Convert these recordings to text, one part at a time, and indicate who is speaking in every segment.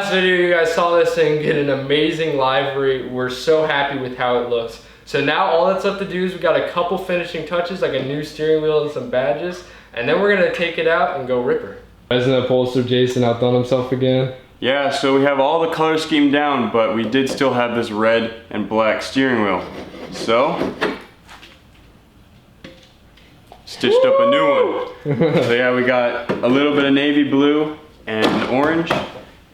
Speaker 1: last video you guys saw this thing get an amazing livery. We're so happy with how it looks. So now all that's left to do is we got a couple finishing touches, like a new steering wheel and some badges, and then we're gonna take it out and go rip her. Hasn't upholster Jason outdone himself again?
Speaker 2: Yeah, so we have all the color scheme down, but we did still have this red and black steering wheel. So, stitched up a new one. So yeah, we got a little bit of navy blue and orange,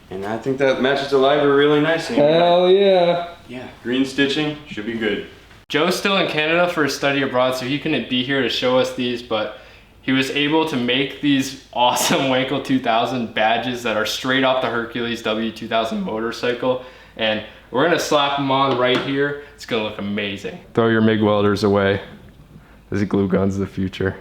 Speaker 2: and I think that matches the livery really nicely.
Speaker 1: Hell yeah.
Speaker 2: Yeah, green stitching, should be good.
Speaker 1: Joe's still in Canada for his study abroad, so he couldn't be here to show us these, but he was able to make these awesome Wankel 2000 badges that are straight off the Hercules W2000 motorcycle, and we're gonna slap them on right here. It's gonna look amazing. Throw your MIG welders away. This glue gun's the future.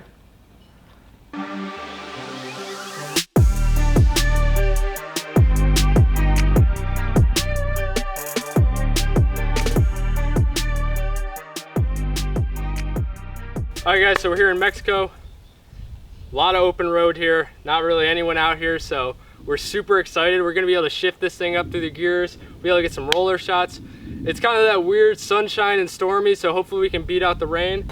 Speaker 1: Alright guys, so we're here in Mexico. A lot of open road here, not really anyone out here, so we're super excited. We're gonna be able to shift this thing up through the gears, be able to get some roller shots. It's kind of that weird sunshine and stormy, so hopefully we can beat out the rain.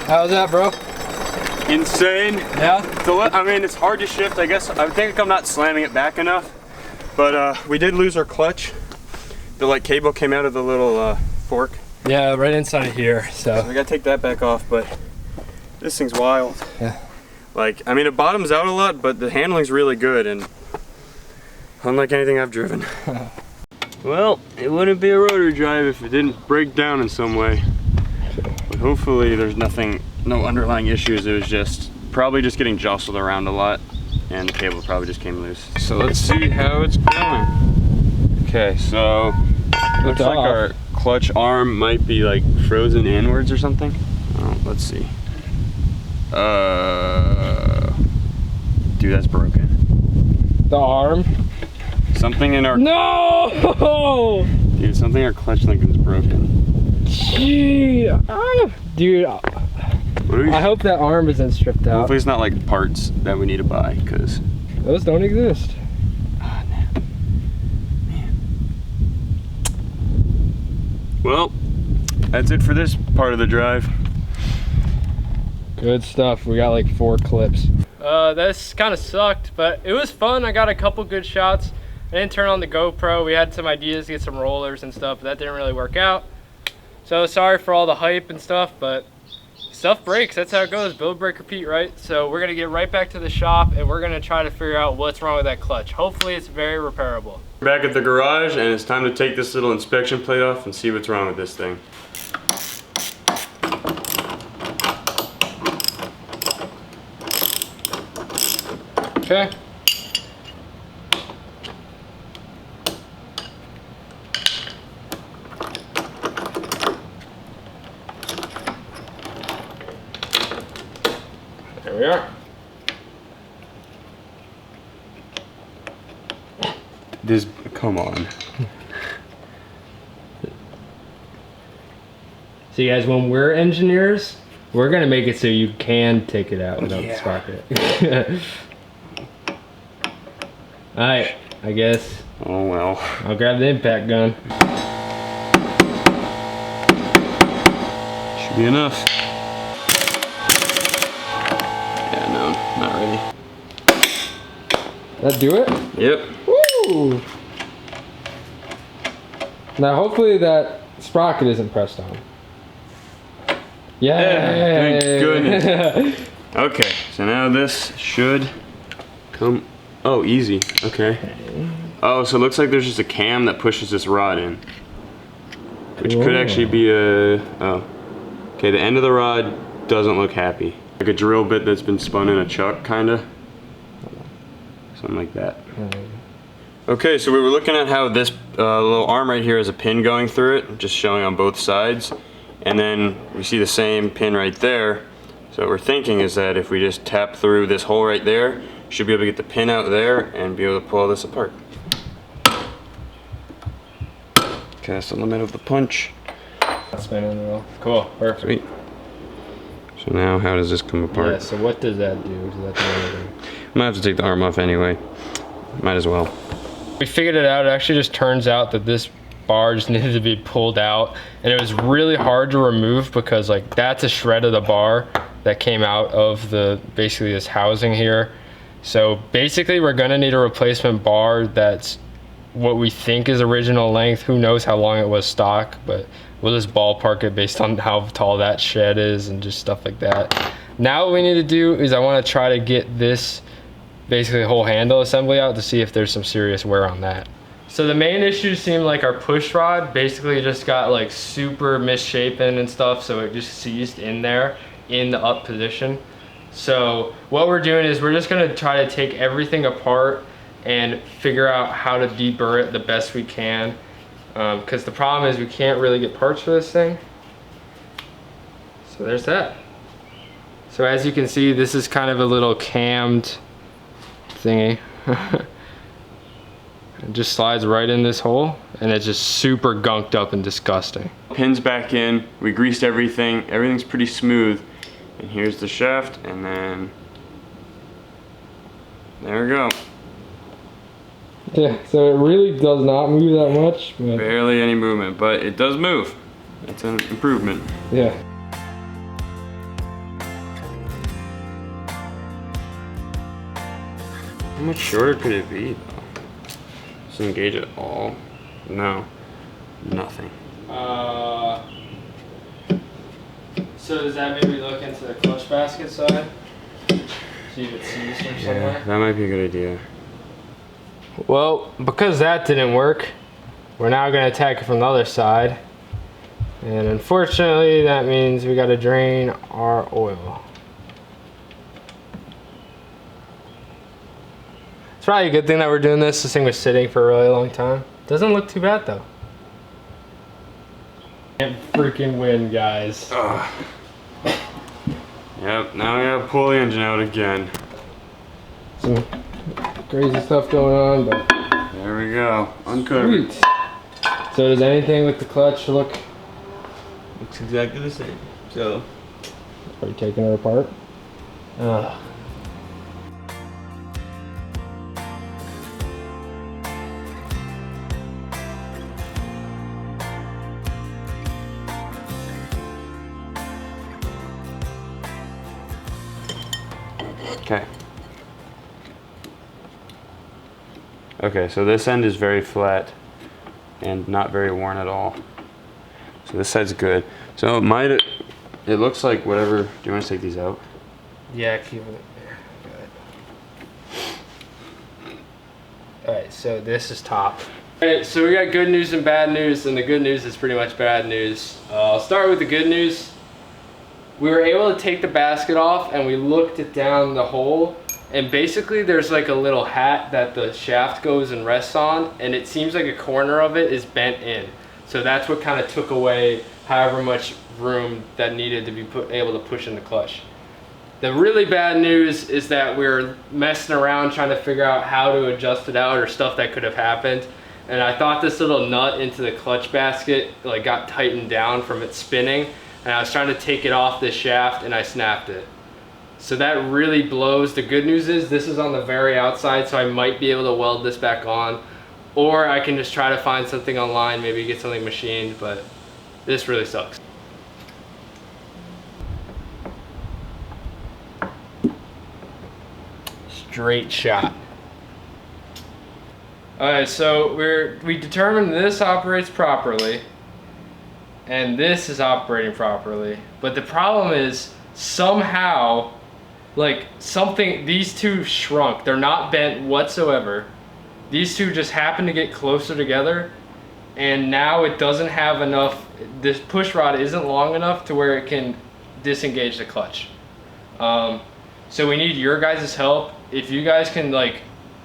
Speaker 1: How's that, bro?
Speaker 2: Insane.
Speaker 1: Yeah?
Speaker 2: I mean, it's hard to shift, I guess. I think I'm not slamming it back enough, but we did lose our clutch. The cable came out of the little fork.
Speaker 1: Yeah, right inside of here,
Speaker 2: So we gotta take that back off, but this thing's wild.
Speaker 1: Yeah.
Speaker 2: I mean, it bottoms out a lot, but the handling's really good, and unlike anything I've driven. Well, it wouldn't be a rotary drive if it didn't break down in some way. But hopefully there's no underlying issues. It was probably just getting jostled around a lot, and the cable probably just came loose. So let's see how it's going. Okay, so looks like our clutch arm might be frozen inwards or something. Oh, let's see. Dude, that's broken.
Speaker 1: The arm?
Speaker 2: Something in our...
Speaker 1: No!
Speaker 2: Dude, something in our clutch link is broken.
Speaker 1: Gee, dude, I hope that arm isn't stripped out.
Speaker 2: Hopefully it's not parts that we need to buy, because
Speaker 1: those don't exist.
Speaker 2: Oh, no. Man. Well, that's it for this part of the drive.
Speaker 1: Good stuff. We got 4 clips. This kind of sucked, but it was fun. I got a couple good shots. I didn't turn on the GoPro. We had some ideas to get some rollers and stuff, but that didn't really work out. So sorry for all the hype and stuff, but stuff breaks. That's how it goes. Build, break, repeat, right? So we're gonna get right back to the shop, and we're gonna try to figure out what's wrong with that clutch. Hopefully it's very repairable.
Speaker 2: We're back at the garage, and it's time to take this little inspection plate off and see what's wrong with this thing.
Speaker 1: Okay. There we are.
Speaker 2: Come on.
Speaker 1: See guys, when we're engineers, we're gonna make it so you can take it out without the sprocket. Alright, I guess.
Speaker 2: Oh well.
Speaker 1: I'll grab the impact gun.
Speaker 2: Should be enough. Yeah, no, not ready.
Speaker 1: That do it?
Speaker 2: Yep.
Speaker 1: Woo! Now hopefully that sprocket isn't pressed on.
Speaker 2: Yeah, thank goodness. Okay, so now this should come. Oh, easy. Okay. Oh, so it looks like there's just a cam that pushes this rod in, which could actually be a. Oh, okay. The end of the rod doesn't look happy. Like a drill bit that's been spun in a chuck, kinda. Something like that. Okay, so we were looking at how this little arm right here has a pin going through it, just showing on both sides. And then we see the same pin right there. So what we're thinking is that if we just tap through this hole right there, should be able to get the pin out there and be able to pull this apart. Okay, that's the limit of the punch.
Speaker 1: Spinning the wheel. Cool, perfect.
Speaker 2: Sweet. So now how does this come apart?
Speaker 1: Yeah, so what does that do? Does that do anything?
Speaker 2: I might have to take the arm off anyway. Might as well.
Speaker 1: We figured it out. It actually just turns out that this bar just needed to be pulled out, and it was really hard to remove because like that's a shred of the bar that came out of the basically this housing here. So basically we're gonna need a replacement bar that's what we think is original length. Who knows how long it was stock, but we'll just ballpark it based on how tall that shed is and just stuff like that. Now what we need to do is I want to try to get this basically whole handle assembly out to see if there's some serious wear on that. So the main issues seem like our push rod basically just got like super misshapen and stuff, so it just seized in there in the up position. So what we're doing is we're just gonna try to take everything apart and figure out how to deburr it the best we can, because the problem is we can't really get parts for this thing. So there's that. So as you can see, this is kind of a little cammed thingy. It just slides right in this hole, and it's just super gunked up and disgusting.
Speaker 2: Pins back in, we greased everything, everything's pretty smooth. And here's the shaft, and then there we go.
Speaker 1: Yeah, so it really does not move that much. But
Speaker 2: barely any movement, but it does move. It's an improvement.
Speaker 1: Yeah.
Speaker 2: How much shorter could it be though? Does it engage at all? No. Nothing.
Speaker 1: So does that maybe look into the clutch basket side? See if it sees from somewhere?
Speaker 2: That might be a good idea.
Speaker 1: Well, because that didn't work, we're now going to attack it from the other side. And unfortunately, that means we got to drain our oil. It's probably a good thing that we're doing this. This thing was sitting for a really long time. Doesn't look too bad though. Can't freaking win, guys.
Speaker 2: Ugh. Yep, now we gotta pull the engine out again.
Speaker 1: Some crazy stuff going on, but
Speaker 2: there we go. Uncovered.
Speaker 1: sweet. So does anything with the clutch look?
Speaker 2: Looks exactly the same. So
Speaker 1: Are you taking it apart? Ugh.
Speaker 2: okay. Okay, so this end is very flat and not very worn at all. So this side's good. So it looks like whatever. Do you want to take these out?
Speaker 1: Yeah, keep it there. Good. Alright, so this is top. Alright, so we got good news and bad news, and the good news is pretty much bad news. I'll start with the good news. We were able to take the basket off, and we looked it down the hole, and basically there's like a little hat that the shaft goes and rests on, and it seems like a corner of it is bent in. So that's what kind of took away however much room that needed to be able to push in the clutch. The really bad news is that we're messing around trying to figure out how to adjust it out or stuff that could have happened. And I thought this little nut into the clutch basket like got tightened down from it spinning, and I was trying to take it off this shaft and I snapped it. So that really blows. The good news is this is on the very outside, so I might be able to weld this back on, or I can just try to find something online, maybe get something machined, but this really sucks. Straight shot. Alright, so we determined this operates properly and this is operating properly. But the problem is somehow like these two shrunk. They're not bent whatsoever. These two just happen to get closer together, and now it doesn't have enough, this push rod isn't long enough to where it can disengage the clutch. So we need your guys' help. If you guys can, like,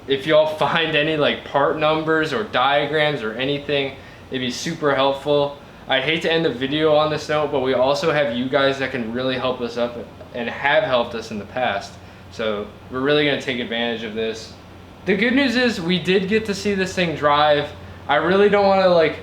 Speaker 1: if y'all find any like part numbers or diagrams or anything, it'd be super helpful. I'd hate to end the video on this note, but we also have you guys that can really help us up and have helped us in the past. So we're really gonna take advantage of this. The good news is we did get to see this thing drive. I really don't wanna like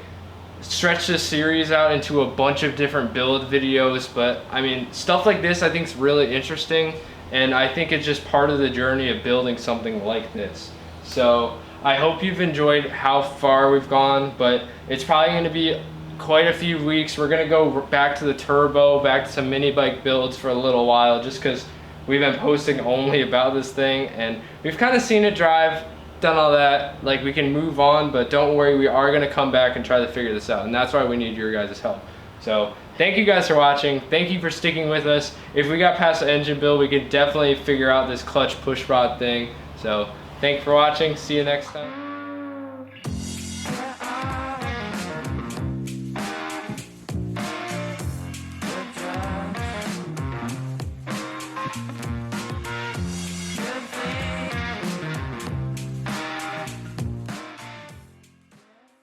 Speaker 1: stretch this series out into a bunch of different build videos, but I mean, stuff like this I think is really interesting, and I think it's just part of the journey of building something like this. So I hope you've enjoyed how far we've gone, but it's probably gonna be quite a few weeks. We're gonna go back to the turbo, back to some mini bike builds for a little while, just because we've been posting only about this thing and we've kind of seen it drive, done all that. Like, we can move on, but don't worry, we are gonna come back and try to figure this out, and that's why we need your guys' help. So thank you guys for watching. Thank you for sticking with us. If we got past the engine build, we could definitely figure out this clutch push rod thing. So thanks for watching. See you next time.